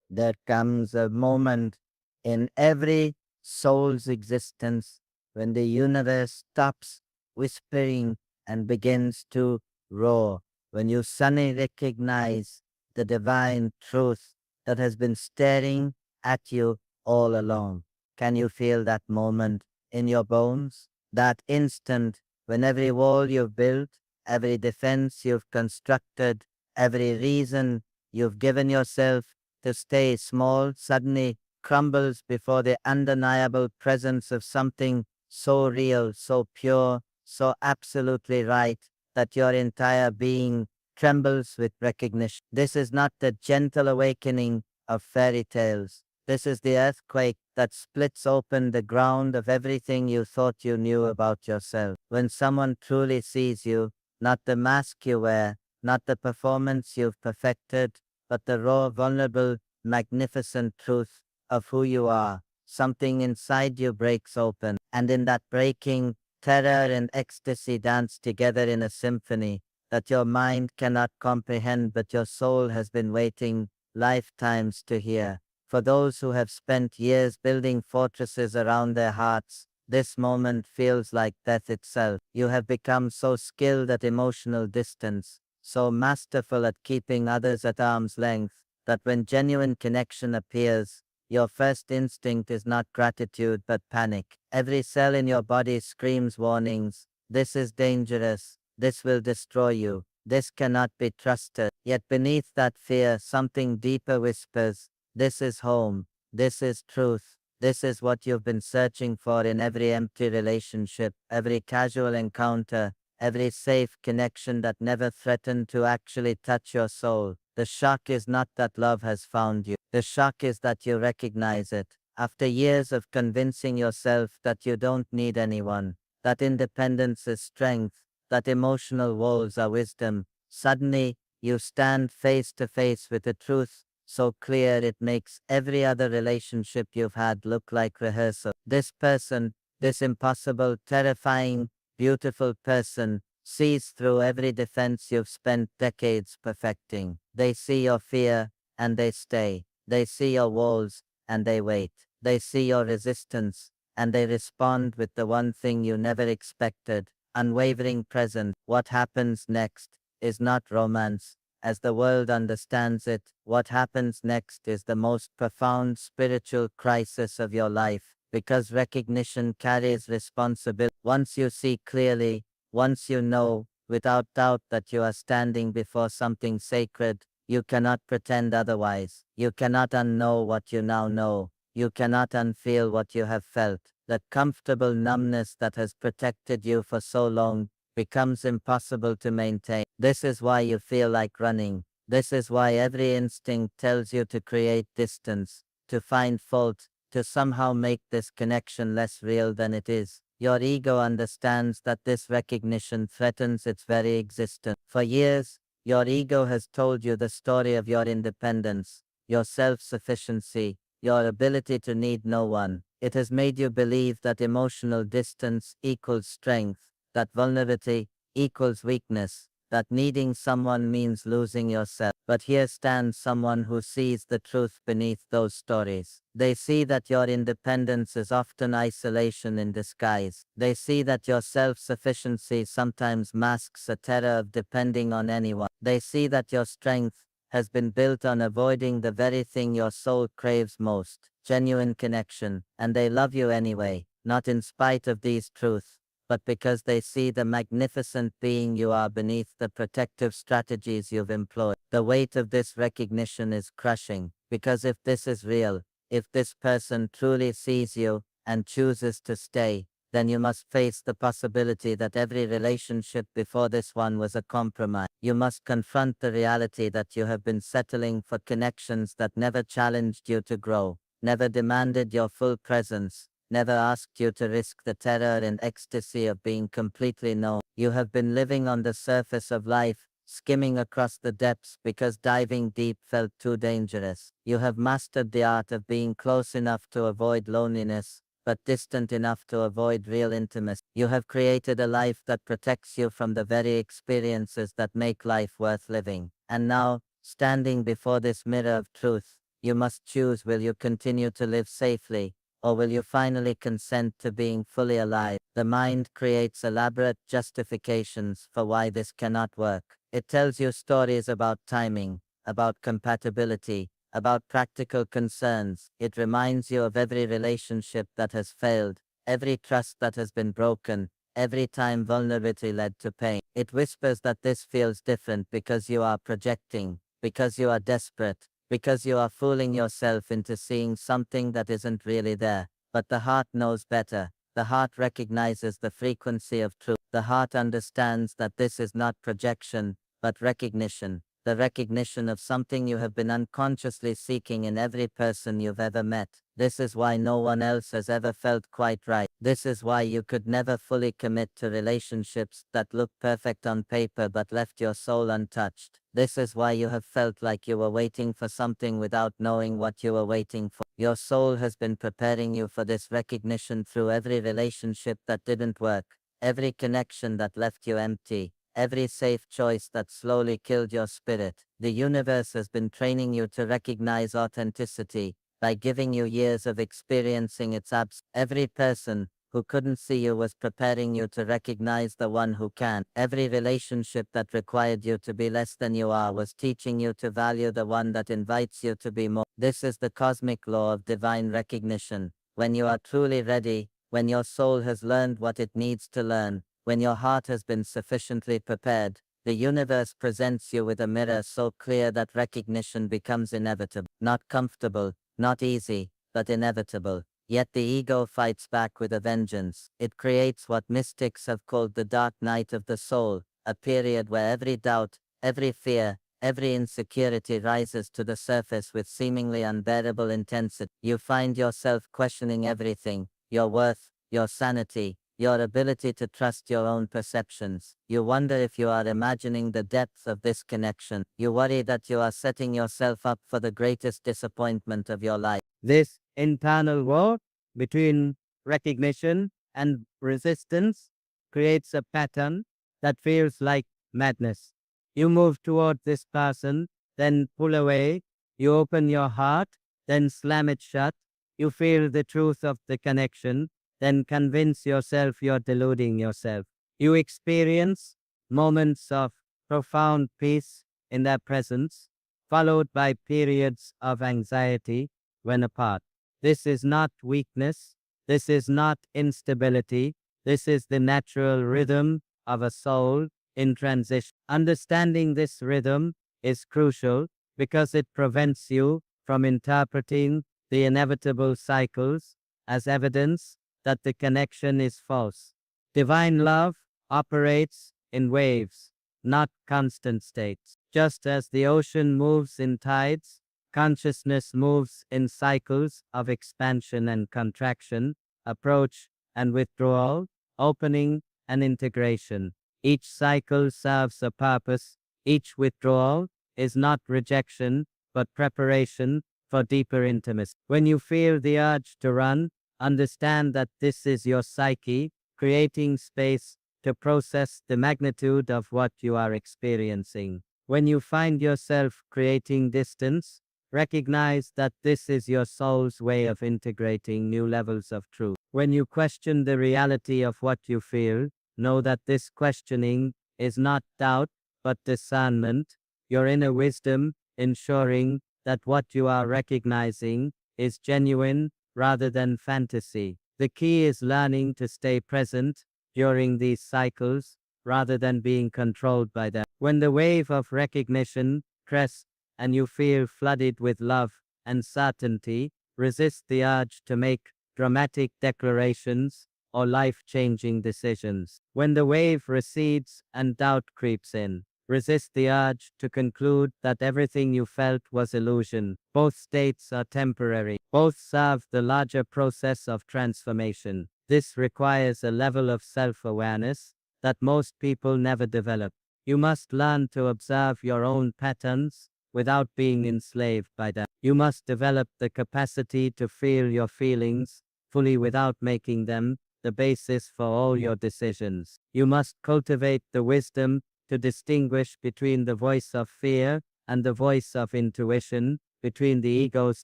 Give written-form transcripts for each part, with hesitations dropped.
There comes a moment in every soul's existence when the universe stops whispering and begins to roar, when you suddenly recognize the divine truth that has been staring at you all along. Can you feel that moment in your bones? That instant when every wall you've built, every defense you've constructed, every reason you've given yourself to stay small suddenly crumbles before the undeniable presence of something so real, so pure, so absolutely right that your entire being trembles with recognition. This is not the gentle awakening of fairy tales. This is the earthquake that splits open the ground of everything you thought you knew about yourself. When someone truly sees you, not the mask you wear, not the performance you've perfected, but the raw, vulnerable, magnificent truth of who you are, something inside you breaks open. And in that breaking, terror and ecstasy dance together in a symphony that your mind cannot comprehend, but your soul has been waiting lifetimes to hear. For those who have spent years building fortresses around their hearts, this moment feels like death itself. You have become so skilled at emotional distance, so masterful at keeping others at arm's length, that when genuine connection appears, your first instinct is not gratitude but panic. Every cell in your body screams warnings. This is dangerous. This will destroy you. This cannot be trusted. Yet beneath that fear, something deeper whispers, this is home. This is truth. This is what you've been searching for in every empty relationship, every casual encounter, every safe connection that never threatened to actually touch your soul. The shock is not that love has found you. The shock is that you recognize it. After years of convincing yourself that you don't need anyone, that independence is strength, that emotional walls are wisdom, suddenly you stand face to face with a truth so clear it makes every other relationship you've had look like rehearsal. This person, this impossible, terrifying, beautiful person, sees through every defense you've spent decades perfecting. They see your fear and they stay. They see your walls and they wait. They see your resistance and they respond with the one thing you never expected, unwavering presence. What happens next is not romance as the world understands it. What happens next is the most profound spiritual crisis of your life, because recognition carries responsibility. Once you see clearly, once you know without doubt that you are standing before something sacred, you cannot pretend otherwise. You cannot unknow what you now know. You cannot unfeel what you have felt. That comfortable numbness that has protected you for so long becomes impossible to maintain. This is why you feel like running. This is why every instinct tells you to create distance, to find fault, to somehow make this connection less real than it is. Your ego understands that this recognition threatens its very existence. For years, your ego has told you the story of your independence, your self-sufficiency, your ability to need no one. It has made you believe that emotional distance equals strength, that vulnerability equals weakness, that needing someone means losing yourself. But here stands someone who sees the truth beneath those stories. They see that your independence is often isolation in disguise. They see that your self-sufficiency sometimes masks a terror of depending on anyone. They see that your strength has been built on avoiding the very thing your soul craves most, genuine connection, and they love you anyway, not in spite of these truths, but because they see the magnificent being you are beneath the protective strategies you've employed. The weight of this recognition is crushing, because if this is real, if this person truly sees you and chooses to stay, then you must face the possibility that every relationship before this one was a compromise. You must confront the reality that you have been settling for connections that never challenged you to grow, never demanded your full presence, never asked you to risk the terror and ecstasy of being completely known. You have been living on the surface of life, skimming across the depths because diving deep felt too dangerous. You have mastered the art of being close enough to avoid loneliness, but distant enough to avoid real intimacy. You have created a life that protects you from the very experiences that make life worth living. And now, standing before this mirror of truth, You must choose, will you continue to live safely, or will you finally consent to being fully alive? The mind creates elaborate justifications for why this cannot work. It tells you stories about timing, about compatibility, about practical concerns. It reminds you of every relationship that has failed, every trust that has been broken, every time vulnerability led to pain. It whispers that this feels different because you are projecting, because you are desperate, because you are fooling yourself into seeing something that isn't really there. But the heart knows better. The heart recognizes the frequency of truth. The heart understands that this is not projection, but recognition. The recognition of something you have been unconsciously seeking in every person you've ever met. This is why no one else has ever felt quite right. This is why you could never fully commit to relationships that look perfect on paper but left your soul untouched. This is why you have felt like you were waiting for something without knowing what you were waiting for. Your soul has been preparing you for this recognition through every relationship that didn't work, every connection that left you empty, every safe choice that slowly killed your spirit. The universe has been training you to recognize authenticity by giving you years of experiencing its absence. Every person who couldn't see you was preparing you to recognize the one who can. Every relationship that required you to be less than you are was teaching you to value the one that invites you to be more. This is the cosmic law of divine recognition. When you are truly ready, when your soul has learned what it needs to learn, when your heart has been sufficiently prepared, the universe presents you with a mirror so clear that recognition becomes inevitable. Not comfortable, not easy, but inevitable. Yet the ego fights back with a vengeance. It creates what mystics have called the dark night of the soul, a period where every doubt, every fear, every insecurity rises to the surface with seemingly unbearable intensity. You find yourself questioning everything, your worth, your sanity, your ability to trust your own perceptions. You wonder if you are imagining the depth of this connection. You worry that you are setting yourself up for the greatest disappointment of your life. This internal war between recognition and resistance creates a pattern that feels like madness. You move toward this person, then pull away. You open your heart, then slam it shut. You feel the truth of the connection, then convince yourself you're deluding yourself. You experience moments of profound peace in their presence, followed by periods of anxiety when apart. This is not weakness. This is not instability. This is the natural rhythm of a soul in transition. Understanding this rhythm is crucial because it prevents you from interpreting the inevitable cycles as evidence that the connection is false. Divine love operates in waves, not constant states. Just as the ocean moves in tides, consciousness moves in cycles of expansion and contraction, approach and withdrawal, opening and integration. Each cycle serves a purpose. Each withdrawal is not rejection, but preparation for deeper intimacy. When you feel the urge to run, understand that this is your psyche creating space to process the magnitude of what you are experiencing. When you find yourself creating distance, recognize that this is your soul's way of integrating new levels of truth. When you question the reality of what you feel, know that this questioning is not doubt, but discernment, your inner wisdom, ensuring that what you are recognizing is genuine rather than fantasy. The key is learning to stay present during these cycles rather than being controlled by them. When the wave of recognition crests and you feel flooded with love and certainty, resist the urge to make dramatic declarations or life-changing decisions. When the wave recedes and doubt creeps in, resist the urge to conclude that everything you felt was illusion. Both states are temporary. Both serve the larger process of transformation. This requires a level of self-awareness that most people never develop. You must learn to observe your own patterns without being enslaved by them. You must develop the capacity to feel your feelings fully without making them the basis for all your decisions. You must cultivate the wisdom to distinguish between the voice of fear and the voice of intuition, between the ego's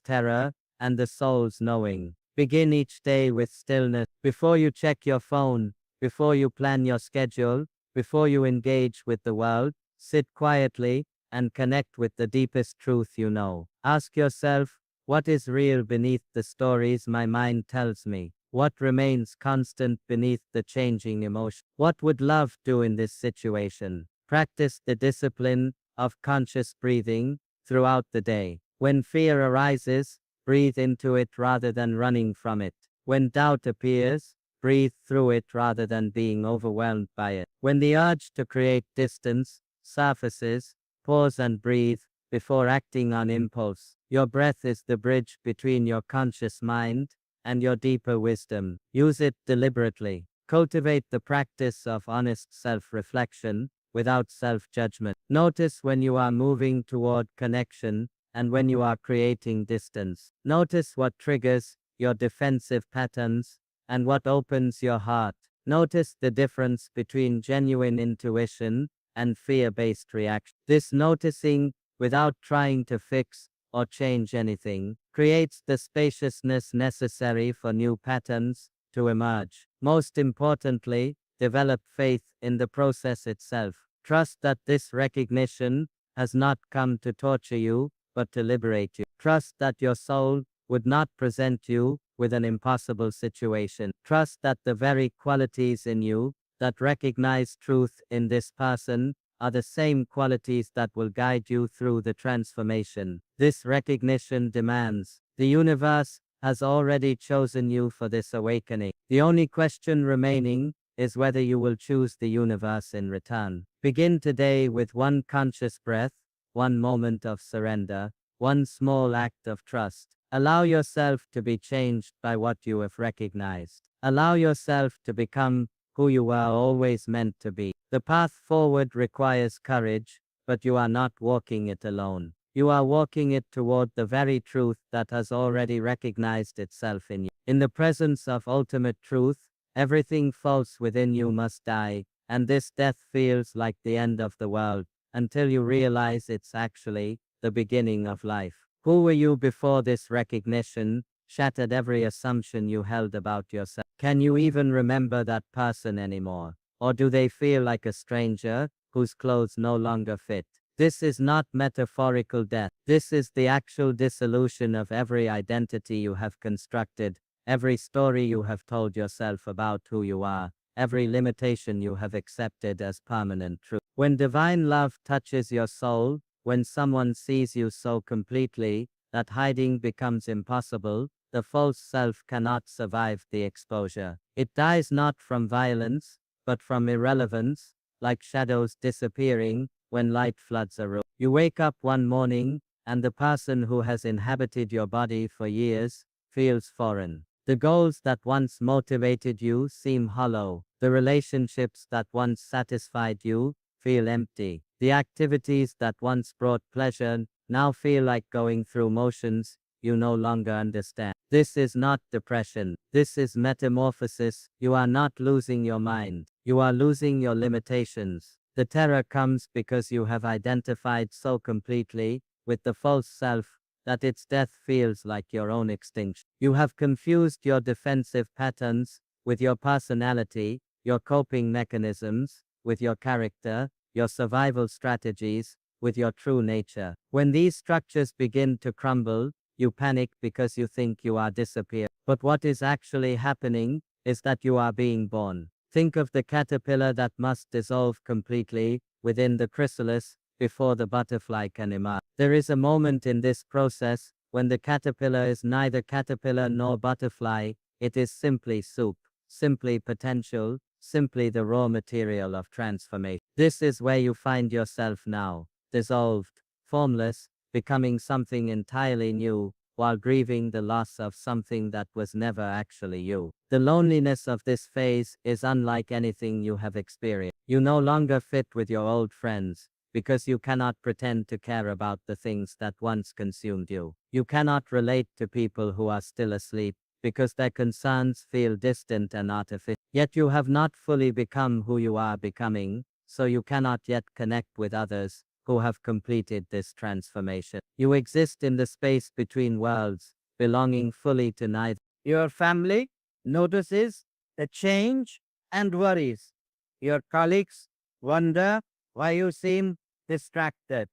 terror and the soul's knowing. Begin each day with stillness. Before you check your phone, before you plan your schedule, before you engage with the world, sit quietly and connect with the deepest truth you know. Ask yourself, what is real beneath the stories my mind tells me? What remains constant beneath the changing emotion? What would love do in this situation? Practice the discipline of conscious breathing throughout the day. When fear arises, breathe into it rather than running from it. When doubt appears, breathe through it rather than being overwhelmed by it. When the urge to create distance surfaces, pause and breathe before acting on impulse. Your breath is the bridge between your conscious mind and your deeper wisdom. Use it deliberately. Cultivate the practice of honest self-reflection without self-judgment. Notice when you are moving toward connection and when you are creating distance. Notice what triggers your defensive patterns and what opens your heart. Notice the difference between genuine intuition and fear-based reaction. This noticing, without trying to fix or change anything, creates the spaciousness necessary for new patterns to emerge. Most importantly, develop faith in the process itself. Trust that this recognition has not come to torture you, but to liberate you. Trust that your soul would not present you with an impossible situation. Trust that the very qualities in you that recognize truth in this person are the same qualities that will guide you through the transformation. This recognition demands. The universe has already chosen you for this awakening. The only question remaining is whether you will choose the universe in return. Begin today with one conscious breath, one moment of surrender, one small act of trust. Allow yourself to be changed by what you have recognized. Allow yourself to become who you are always meant to be. The path forward requires courage, but you are not walking it alone. You are walking it toward the very truth that has already recognized itself in you. In the presence of ultimate truth, everything false within you must die, and this death feels like the end of the world, until you realize it's actually the beginning of life. Who were you before this recognition shattered every assumption you held about yourself? Can you even remember that person anymore? Or do they feel like a stranger whose clothes no longer fit? This is not metaphorical death. This is the actual dissolution of every identity you have constructed, every story you have told yourself about who you are, every limitation you have accepted as permanent truth. When divine love touches your soul, when someone sees you so completely that hiding becomes impossible, the false self cannot survive the exposure. It dies not from violence, but from irrelevance, like shadows disappearing when light floods a room. You wake up one morning, and the person who has inhabited your body for years feels foreign. The goals that once motivated you seem hollow. The relationships that once satisfied you feel empty. The activities that once brought pleasure now feel like going through motions you no longer understand. This is not depression. This is metamorphosis. You are not losing your mind. You are losing your limitations. The terror comes because you have identified so completely with the false self that its death feels like your own extinction. You have confused your defensive patterns with your personality, your coping mechanisms with your character, your survival strategies with your true nature. When these structures begin to crumble, you panic because you think you are disappearing. But what is actually happening is that you are being born. Think of the caterpillar that must dissolve completely within the chrysalis before the butterfly can emerge. There is a moment in this process when the caterpillar is neither caterpillar nor butterfly. It is simply soup, simply potential, simply the raw material of transformation. This is where you find yourself now, dissolved, formless, becoming something entirely new, while grieving the loss of something that was never actually you. The loneliness of this phase is unlike anything you have experienced. You no longer fit with your old friends, because you cannot pretend to care about the things that once consumed you. You cannot relate to people who are still asleep, because their concerns feel distant and artificial. Yet you have not fully become who you are becoming, so you cannot yet connect with others who have completed this transformation. You exist in the space between worlds, belonging fully to neither. Your family notices the change and worries. Your colleagues wonder why you seem distracted.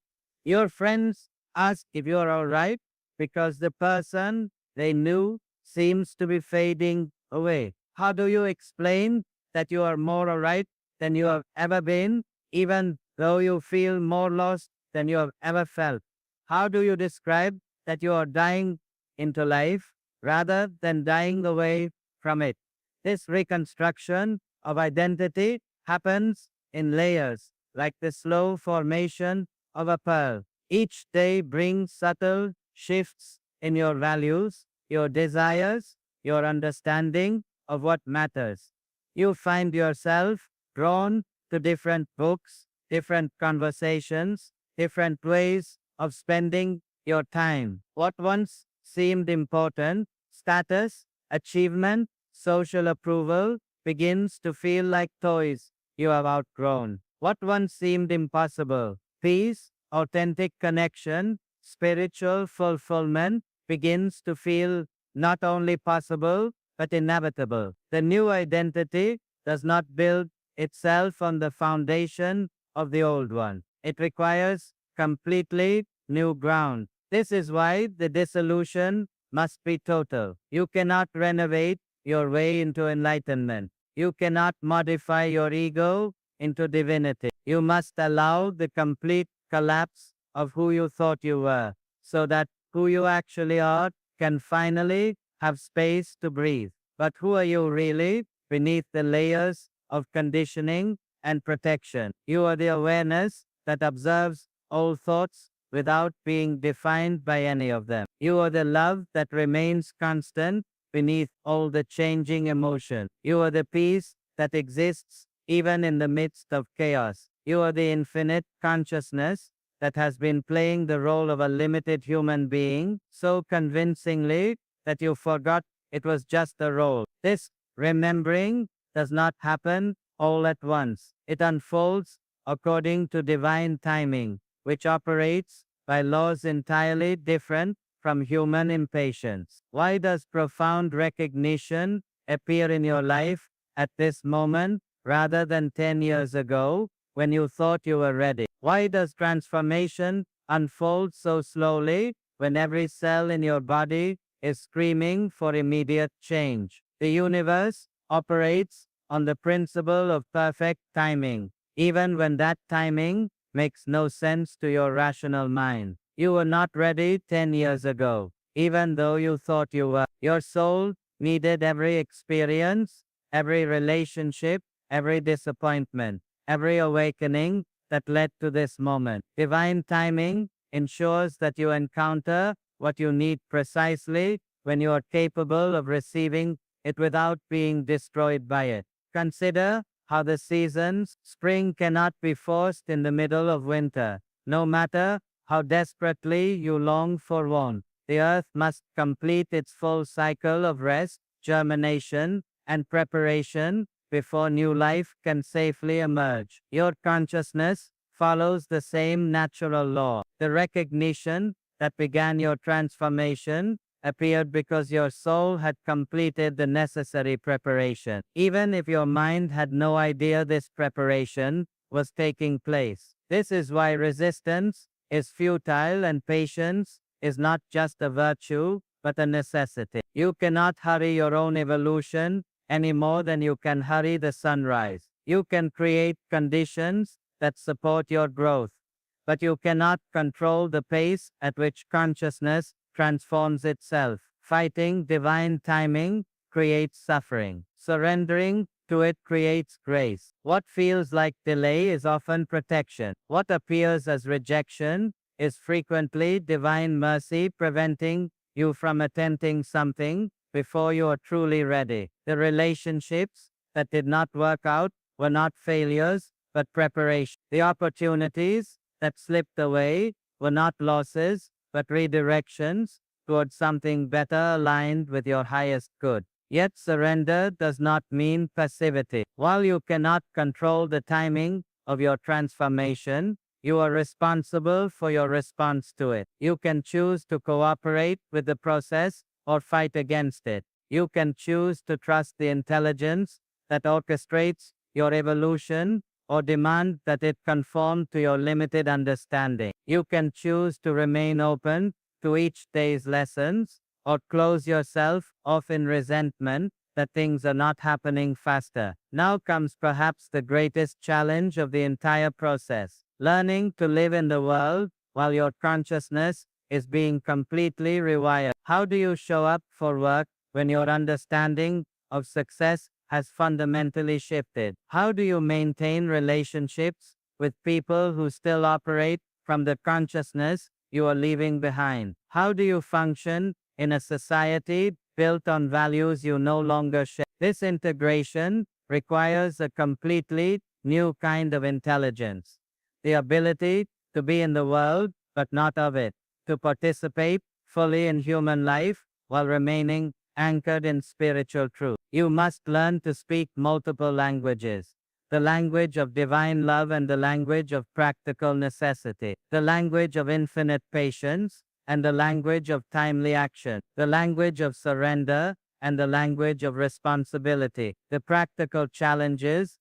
Your friends ask if you're all right because the person they knew seems to be fading away. How do you explain that you are more all right than you have ever been, even though you feel more lost than you have ever felt? How do you describe that you are dying into life rather than dying away from it? This reconstruction of identity happens in layers, like the slow formation of a pearl. Each day brings subtle shifts in your values, your desires, your understanding of what matters. You find yourself drawn to different books, different conversations, different ways of spending your time. What once seemed important, status, achievement, social approval, begins to feel like toys you have outgrown. What once seemed impossible, peace, authentic connection, spiritual fulfillment, begins to feel not only possible but inevitable. The new identity does not build itself on the foundation of the old one. It requires completely new ground. This is why the dissolution must be total. You cannot renovate your way into enlightenment. You cannot modify your ego into divinity. You must allow the complete collapse of who you thought you were, so that who you actually are can finally have space to breathe. But who are you really beneath the layers of conditioning and protection? You are the awareness that observes all thoughts without being defined by any of them. You are the love that remains constant beneath all the changing emotion. You are the peace that exists even in the midst of chaos. You are the infinite consciousness that has been playing the role of a limited human being so convincingly that you forgot it was just a role. This remembering does not happen all at once. It unfolds according to divine timing, which operates by laws entirely different from human impatience. Why does profound recognition appear in your life at this moment rather than 10 years ago when you thought you were ready? Why does transformation unfold so slowly when every cell in your body is screaming for immediate change? The universe operates on the principle of perfect timing, even when that timing makes no sense to your rational mind. You were not ready 10 years ago, even though you thought you were. Your soul needed every experience, every relationship, every disappointment, every awakening that led to this moment. Divine timing ensures that you encounter what you need precisely when you are capable of receiving it without being destroyed by it. Consider how the seasons, spring cannot be forced in the middle of winter. No matter how desperately you long for warmth, the earth must complete its full cycle of rest, germination, and preparation before new life can safely emerge. Your consciousness follows the same natural law. The recognition that began your transformation appeared because your soul had completed the necessary preparation, even if your mind had no idea this preparation was taking place. This is why resistance is futile and patience is not just a virtue, but a necessity. You cannot hurry your own evolution any more than you can hurry the sunrise. You can create conditions that support your growth, but you cannot control the pace at which consciousness transforms itself. Fighting divine timing creates suffering. Surrendering to it creates grace. What feels like delay is often protection. What appears as rejection is frequently divine mercy preventing you from attempting something before you are truly ready. The relationships that did not work out were not failures, but preparation. The opportunities that slipped away were not losses, but redirections towards something better aligned with your highest good. Yet surrender does not mean passivity. While you cannot control the timing of your transformation, You are responsible for your response to it. You can choose to cooperate with the process or fight against it. You can choose to trust the intelligence that orchestrates your evolution or demand that it conform to your limited understanding. You can choose to remain open to each day's lessons or close yourself off in resentment that things are not happening faster. Now comes perhaps the greatest challenge of the entire process. Learning to live in the world while your consciousness is being completely rewired. How do you show up for work when your understanding of success has fundamentally shifted? How do you maintain relationships with people who still operate from the consciousness you are leaving behind? How do you function in a society built on values you no longer share? This integration requires a completely new kind of intelligence. The ability to be in the world but not of it, to participate fully in human life while remaining anchored in spiritual truth. You must learn to speak multiple languages: the language of divine love and the language of practical necessity, the language of infinite patience and the language of timely action, the language of surrender and the language of responsibility. The practical challenges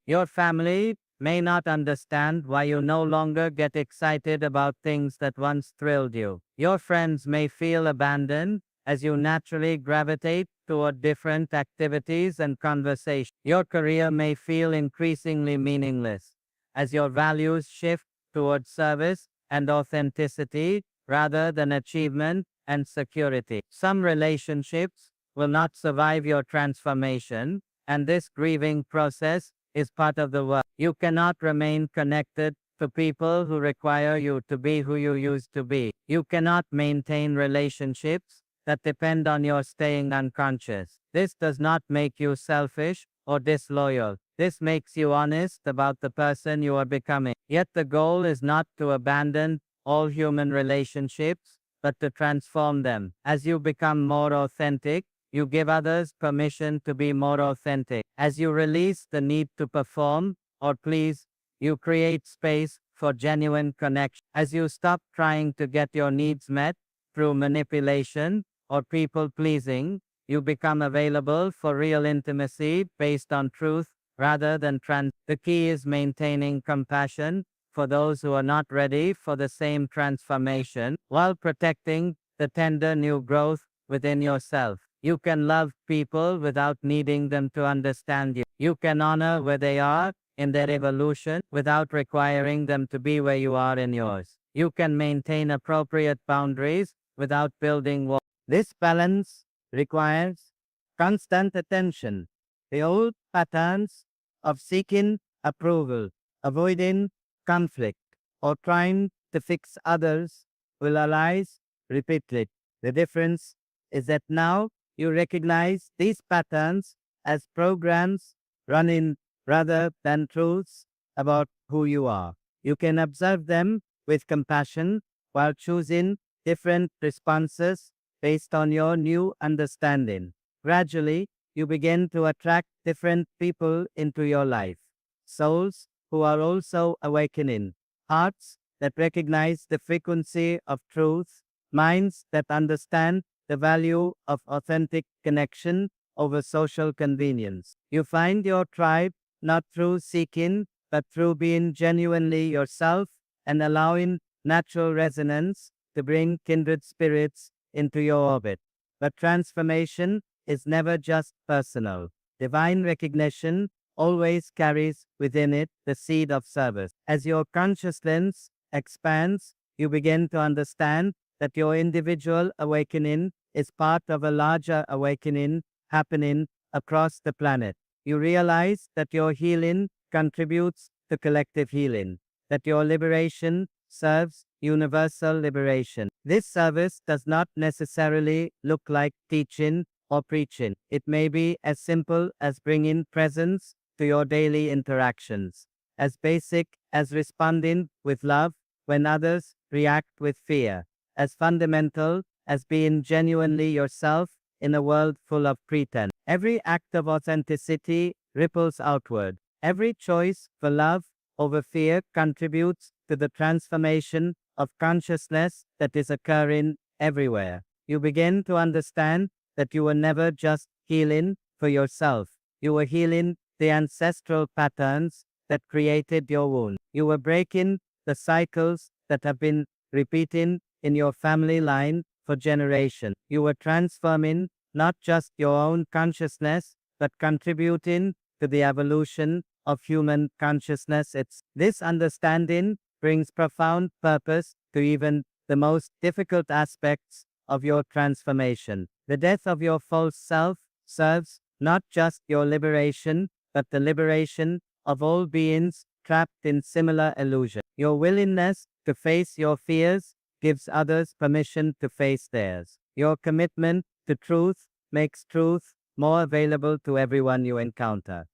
your family may not understand why you no longer get excited about things that once thrilled you. Your friends may feel abandoned as you naturally gravitate toward different activities and conversations. Your career may feel increasingly meaningless as your values shift toward service and authenticity rather than achievement and security. Some relationships will not survive your transformation, and this grieving process is part of the work. You cannot remain connected to people who require you to be who you used to be. You cannot maintain relationships that depend on your staying unconscious. This does not make you selfish or disloyal. This makes you honest about the person you are becoming. Yet the goal is not to abandon all human relationships, but to transform them. As you become more authentic, you give others permission to be more authentic. As you release the need to perform or please, you create space for genuine connection. As you stop trying to get your needs met through manipulation or people pleasing, you become available for real intimacy based on truth rather than The key is maintaining compassion for those who are not ready for the same transformation while protecting the tender new growth within yourself. You can love people without needing them to understand you. You can honor where they are in their evolution without requiring them to be where you are in yours. You can maintain appropriate boundaries without building walls. This balance requires constant attention. The old patterns of seeking approval, avoiding conflict, or trying to fix others will arise repeatedly. The difference is that now you recognize these patterns as programs running rather than truths about who you are. You can observe them with compassion while choosing different responses based on your new understanding. Gradually, you begin to attract different people into your life. Souls who are also awakening, hearts that recognize the frequency of truth, minds that understand the value of authentic connection over social convenience. You find your tribe not through seeking, but through being genuinely yourself and allowing natural resonance to bring kindred spirits into your orbit. But transformation is never just personal. Divine recognition always carries within it the seed of service. As your consciousness expands, you begin to understand that your individual awakening is part of a larger awakening happening across the planet. You realize that your healing contributes to collective healing, that your liberation serves universal liberation. This service does not necessarily look like teaching or preaching. It may be as simple as bringing presence to your daily interactions, as basic as responding with love when others react with fear, as fundamental as being genuinely yourself in a world full of pretense. Every act of authenticity ripples outward. Every choice for love over fear contributes to the transformation of consciousness that is occurring everywhere. You begin to understand that you were never just healing for yourself. You were healing the ancestral patterns that created your wound. You were breaking the cycles that have been repeating in your family line for generations. You were transforming not just your own consciousness, but contributing to the evolution of human consciousness. This understanding brings profound purpose to even the most difficult aspects of your transformation. The death of your false self serves not just your liberation, but the liberation of all beings trapped in similar illusion. Your willingness to face your fears gives others permission to face theirs. Your commitment to truth makes truth more available to everyone you encounter.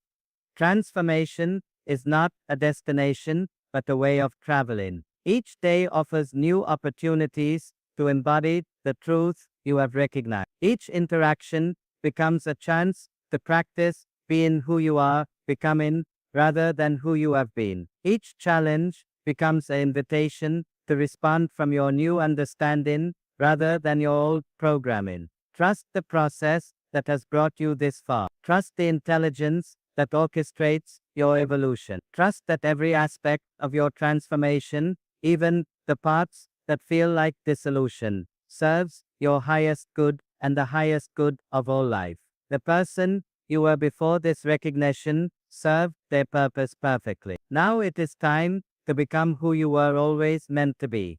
Transformation is not a destination, but a way of traveling. Each day offers new opportunities to embody the truth you have recognized. Each interaction becomes a chance to practice being who you are becoming rather than who you have been. Each challenge becomes an invitation to respond from your new understanding rather than your old programming. Trust the process that has brought you this far. Trust the intelligence that orchestrates your evolution. Trust that every aspect of your transformation, even the parts that feel like dissolution, serves your highest good and the highest good of all life. The person you were before this recognition served their purpose perfectly. Now it is time to become who you were always meant to be.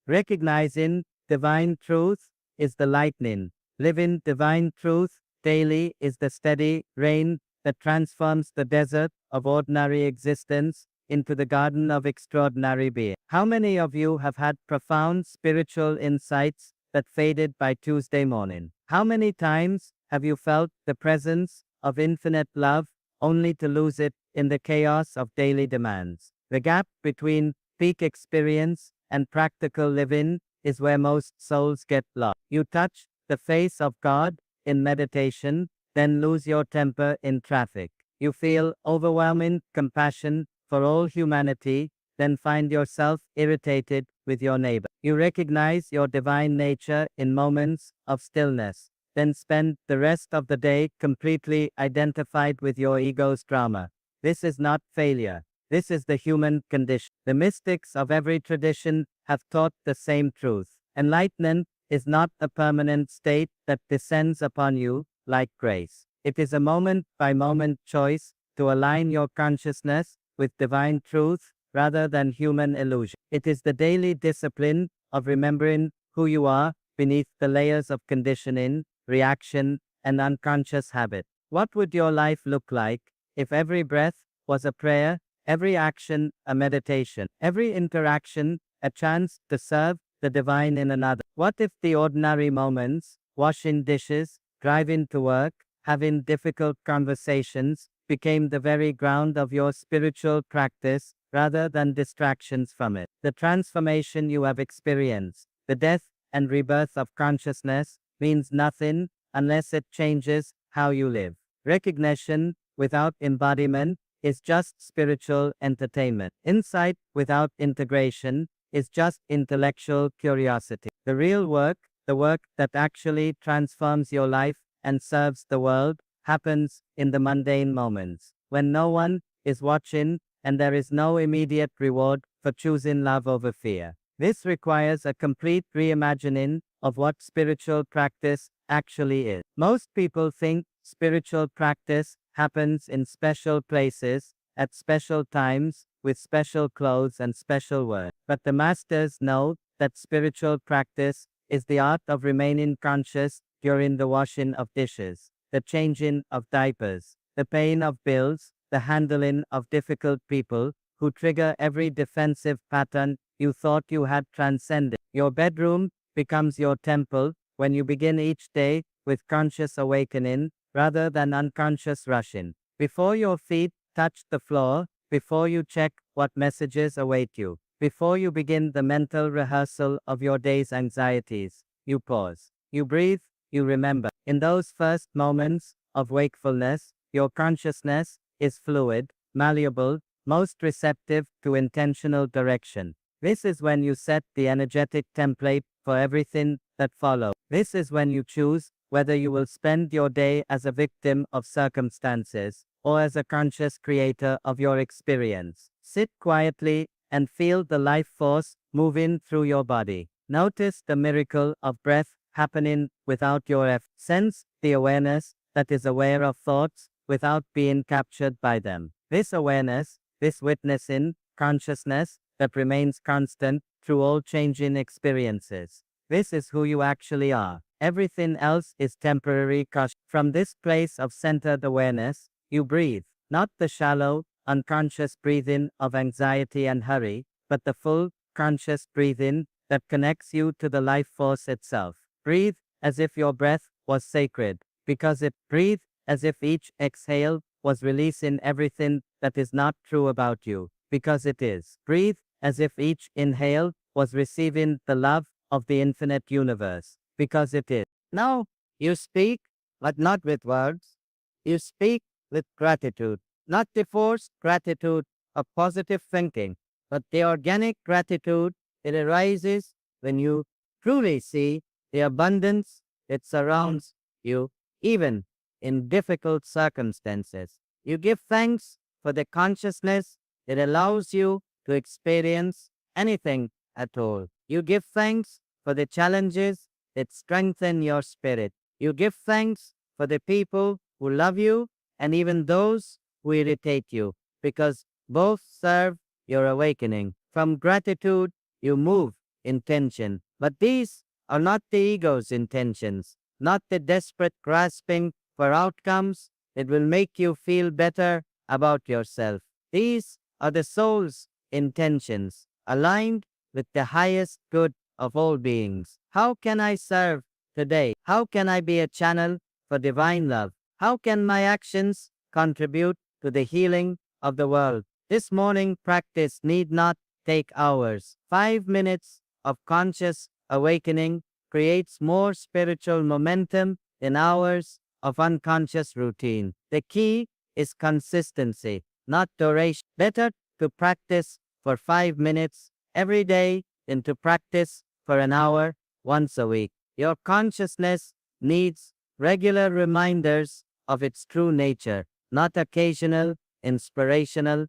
Recognizing divine truth is the lightning. Living divine truth daily is the steady rain that transforms the desert of ordinary existence into the garden of extraordinary being. How many of you have had profound spiritual insights that faded by Tuesday morning? How many times have you felt the presence of infinite love only to lose it in the chaos of daily demands? The gap between peak experience and practical living is where most souls get lost. You touch the face of God in meditation, then lose your temper in traffic. You feel overwhelming compassion for all humanity, then find yourself irritated with your neighbor. You recognize your divine nature in moments of stillness, then spend the rest of the day completely identified with your ego's drama. This is not failure. This is the human condition. The mystics of every tradition have taught the same truth. Enlightenment is not a permanent state that descends upon you like grace. It is a moment-by-moment choice to align your consciousness with divine truth rather than human illusion. It is the daily discipline of remembering who you are beneath the layers of conditioning, reaction, and unconscious habit. What would your life look like if every breath was a prayer, every action a meditation, every interaction a chance to serve the divine in another? What if the ordinary moments, washing dishes, driving to work, having difficult conversations, became the very ground of your spiritual practice rather than distractions from it? The transformation you have experienced, the death and rebirth of consciousness, means nothing unless it changes how you live. Recognition without embodiment is just spiritual entertainment. Insight without integration is just intellectual curiosity. The real work, the work that actually transforms your life and serves the world, happens in the mundane moments, when no one is watching and there is no immediate reward for choosing love over fear. This requires a complete reimagining of what spiritual practice actually is. Most people think spiritual practice happens in special places, at special times, with special clothes and special words. But the masters know that spiritual practice is the art of remaining conscious during the washing of dishes, the changing of diapers, the paying of bills, the handling of difficult people who trigger every defensive pattern you thought you had transcended. Your bedroom becomes your temple when you begin each day with conscious awakening rather than unconscious rushing. Before your feet touch the floor, before you check what messages await you, before you begin the mental rehearsal of your day's anxieties, you pause. You breathe, you remember. In those first moments of wakefulness, your consciousness is fluid, malleable, most receptive to intentional direction. This is when you set the energetic template for everything that follows. This is when you choose whether you will spend your day as a victim of circumstances or as a conscious creator of your experience. Sit quietly and feel the life force moving through your body. Notice the miracle of breath happening without your effort. Sense the awareness that is aware of thoughts without being captured by them. This awareness, this witnessing, consciousness that remains constant through all changing experiences. This is who you actually are. Everything else is temporary. From this place of centered awareness, you breathe, not the shallow, unconscious breathing of anxiety and hurry, but the full, conscious breathing that connects you to the life force itself. Breathe as if your breath was sacred, because it breathe as if each exhale was releasing everything that is not true about you, because it is. Breathe as if each inhale was receiving the love of the infinite universe, because it is. Now, you speak, but not with words. You speak with gratitude, not the forced gratitude of positive thinking, but the organic gratitude that arises when you truly see the abundance that surrounds you, even in difficult circumstances. You give thanks for the consciousness that allows you to experience anything at all. You give thanks for the challenges that strengthen your spirit. You give thanks for the people who love you and even those who irritate you, because both serve your awakening. From gratitude, you move intention. But these are not the ego's intentions, not the desperate grasping for outcomes that will make you feel better about yourself. These are the soul's intentions, aligned with the highest good of all beings. How can I serve today? How can I be a channel for divine love? How can my actions contribute to the healing of the world? This morning practice need not take hours. 5 minutes of conscious awakening creates more spiritual momentum than hours of unconscious routine. The key is consistency, not duration. Better to practice for 5 minutes every day than to practice for an hour once a week. Your consciousness needs regular reminders of its true nature, not occasional, inspirational.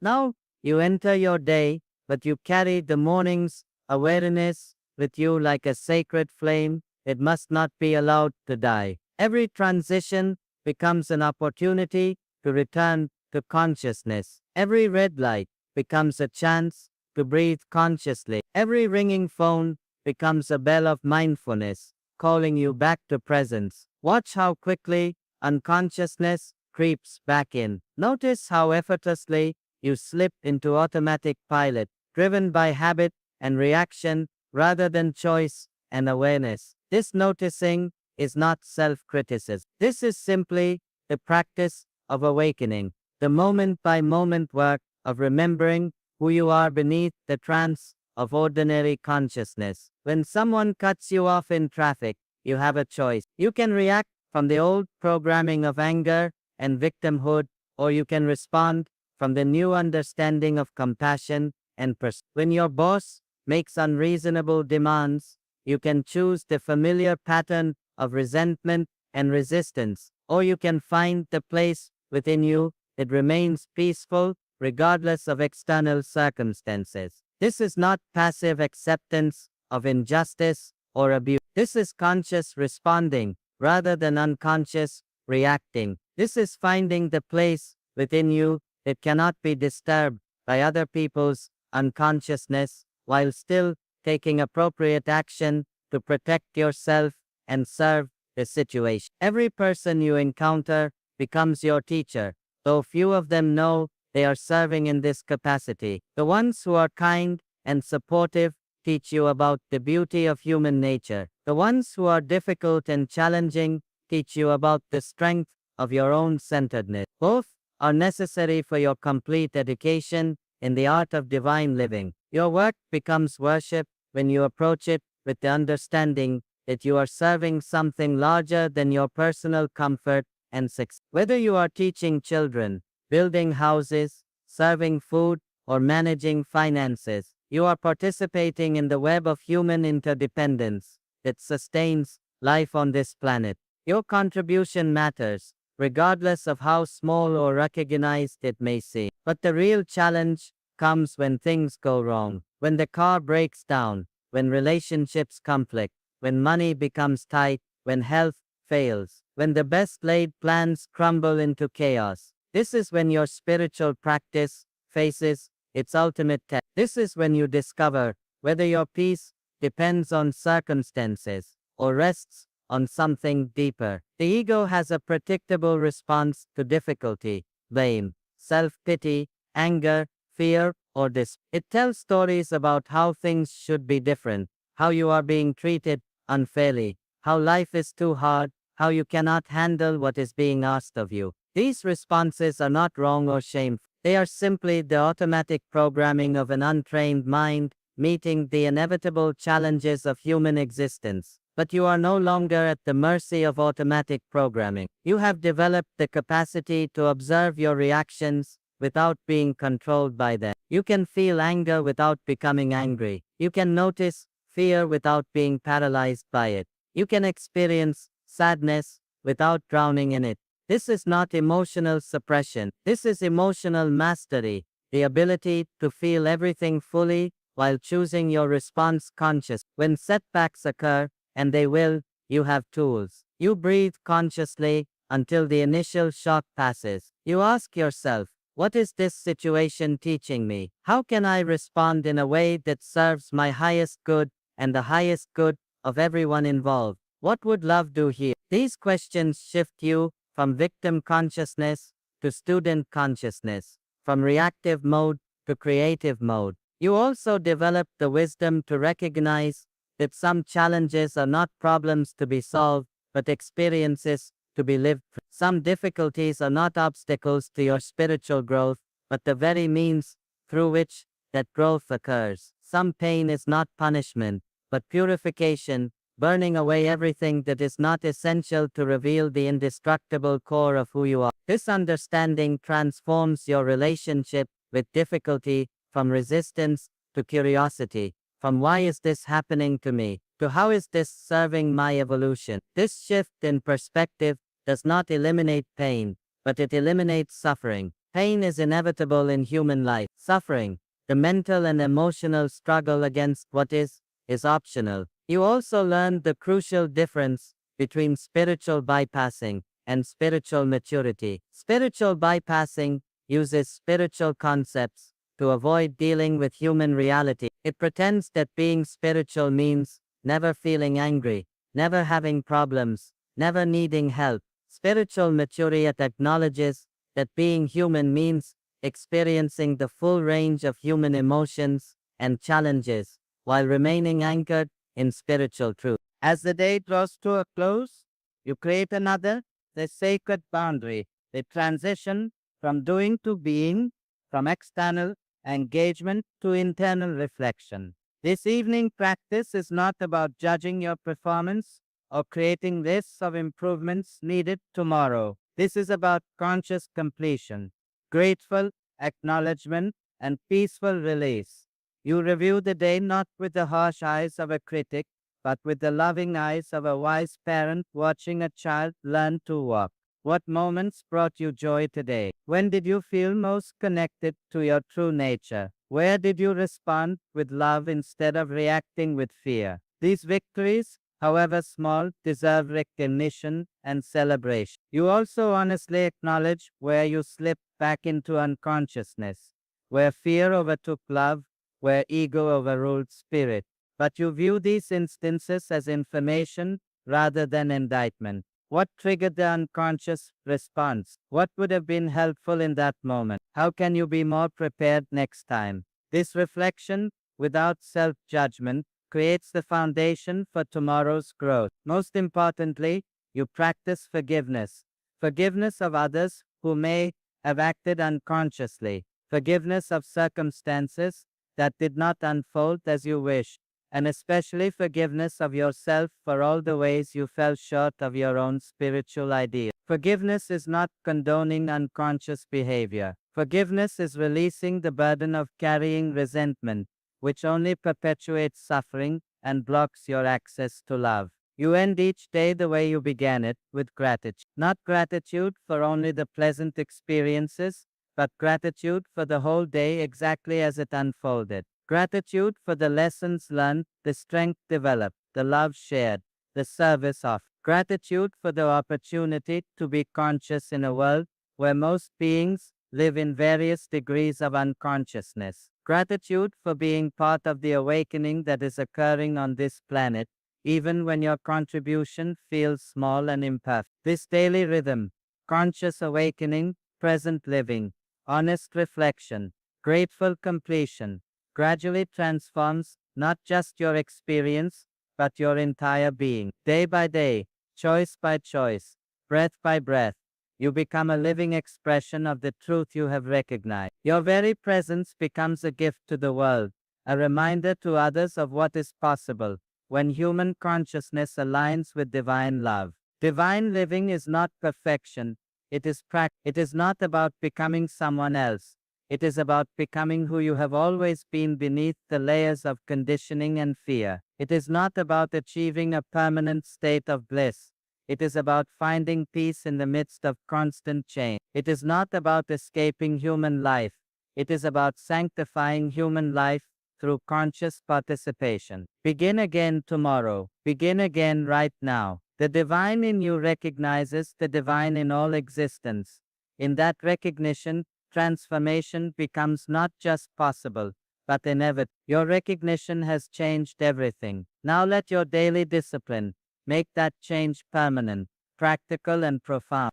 Now you enter your day, but you carry the morning's awareness with you like a sacred flame. It must not be allowed to die. Every transition becomes an opportunity to return to consciousness. Every red light becomes a chance to breathe consciously. Every ringing phone becomes a bell of mindfulness, calling you back to presence. Watch how quickly unconsciousness creeps back in. Notice how effortlessly you slip into automatic pilot, driven by habit and reaction rather than choice and awareness. This noticing is not self-criticism. This is simply the practice of awakening, the moment-by-moment work of remembering who you are beneath the trance of ordinary consciousness. When someone cuts you off in traffic, you have a choice. You can react from the old programming of anger and victimhood, or you can respond from the new understanding of compassion and perspective. When your boss makes unreasonable demands, you can choose the familiar pattern of resentment and resistance, or you can find the place within you that remains peaceful regardless of external circumstances. This is not passive acceptance of injustice or abuse. This is conscious responding rather than unconscious reacting. This is finding the place within you that cannot be disturbed by other people's unconsciousness while still taking appropriate action to protect yourself and serve the situation. Every person you encounter becomes your teacher, though few of them know they are serving in this capacity. The ones who are kind and supportive teach you about the beauty of human nature. The ones who are difficult and challenging teach you about the strength of your own centeredness. Both are necessary for your complete education in the art of divine living. Your work becomes worship when you approach it with the understanding that you are serving something larger than your personal comfort and success. Whether you are teaching children, building houses, serving food, or managing finances, You are participating in the web of human interdependence that sustains life on this planet. Your contribution matters, regardless of how small or recognized it may seem. But the real challenge comes when things go wrong, when the car breaks down, when relationships conflict, when money becomes tight, when health fails, when the best laid plans crumble into chaos. This is when your spiritual practice faces its ultimate test. This is when you discover whether your peace depends on circumstances or rests on something deeper. The ego has a predictable response to difficulty: blame, self pity, anger, fear, or despair. It tells stories about how things should be different, how you are being treated unfairly, how life is too hard, how you cannot handle what is being asked of you. These responses are not wrong or shameful. They are simply the automatic programming of an untrained mind, meeting the inevitable challenges of human existence. But you are no longer at the mercy of automatic programming. You have developed the capacity to observe your reactions without being controlled by them. You can feel anger without becoming angry. You can notice fear without being paralyzed by it. You can experience sadness without drowning in it. This is not emotional suppression. This is emotional mastery, the ability to feel everything fully while choosing your response conscious. When setbacks occur, and they will, you have tools. You breathe consciously until the initial shock passes. You ask yourself, what is this situation teaching me? How can I respond in a way that serves my highest good and the highest good of everyone involved? What would love do here? These questions shift you from victim consciousness to student consciousness, from reactive mode to creative mode. You also develop the wisdom to recognize that some challenges are not problems to be solved, but experiences to be lived through. Some difficulties are not obstacles to your spiritual growth, but the very means through which that growth occurs. Some pain is not punishment, but purification, burning away everything that is not essential to reveal the indestructible core of who you are. This understanding transforms your relationship with difficulty from resistance to curiosity, from why is this happening to me, to how is this serving my evolution. This shift in perspective does not eliminate pain, but it eliminates suffering. Pain is inevitable in human life. Suffering, the mental and emotional struggle against what is optional. You also learn the crucial difference between spiritual bypassing and spiritual maturity. Spiritual bypassing uses spiritual concepts to avoid dealing with human reality. It pretends that being spiritual means never feeling angry, never having problems, never needing help. Spiritual maturity acknowledges that being human means experiencing the full range of human emotions and challenges, while remaining anchored in spiritual truth. As the day draws to a close, you create another, the sacred boundary, the transition from doing to being, from external engagement to internal reflection. This evening practice is not about judging your performance or creating lists of improvements needed tomorrow. This is about conscious completion, grateful acknowledgement, and peaceful release. You review the day not with the harsh eyes of a critic, but with the loving eyes of a wise parent watching a child learn to walk. What moments brought you joy today? When did you feel most connected to your true nature? Where did you respond with love instead of reacting with fear? These victories, however small, deserve recognition and celebration. You also honestly acknowledge where you slipped back into unconsciousness, where fear overtook love, where ego overruled spirit. But you view these instances as information rather than indictment. What triggered the unconscious response? What would have been helpful in that moment? How can you be more prepared next time? This reflection, without self-judgment, creates the foundation for tomorrow's growth. Most importantly, you practice forgiveness. Forgiveness of others who may have acted unconsciously. Forgiveness of circumstances that did not unfold as you wished, and especially forgiveness of yourself for all the ways you fell short of your own spiritual ideal. Forgiveness is not condoning unconscious behavior. Forgiveness is releasing the burden of carrying resentment, which only perpetuates suffering and blocks your access to love. You end each day the way you began it, with gratitude. Not gratitude for only the pleasant experiences, but gratitude for the whole day exactly as it unfolded. Gratitude for the lessons learned, the strength developed, the love shared, the service offered. Gratitude for the opportunity to be conscious in a world where most beings live in various degrees of unconsciousness. Gratitude for being part of the awakening that is occurring on this planet, even when your contribution feels small and imperfect. This daily rhythm, conscious awakening, present living, honest reflection, grateful completion, gradually transforms not just your experience, but your entire being. Day by day, choice by choice, breath by breath, you become a living expression of the truth you have recognized. Your very presence becomes a gift to the world, a reminder to others of what is possible when human consciousness aligns with divine love. Divine living is not perfection, it is practice. It is not about becoming someone else. It is about becoming who you have always been beneath the layers of conditioning and fear. It is not about achieving a permanent state of bliss. It is about finding peace in the midst of constant change. It is not about escaping human life. It is about sanctifying human life through conscious participation. Begin again tomorrow. Begin again right now. The divine in you recognizes the divine in all existence. In that recognition, transformation becomes not just possible, but inevitable. Your recognition has changed everything. Now let your daily discipline make that change permanent, practical, and profound.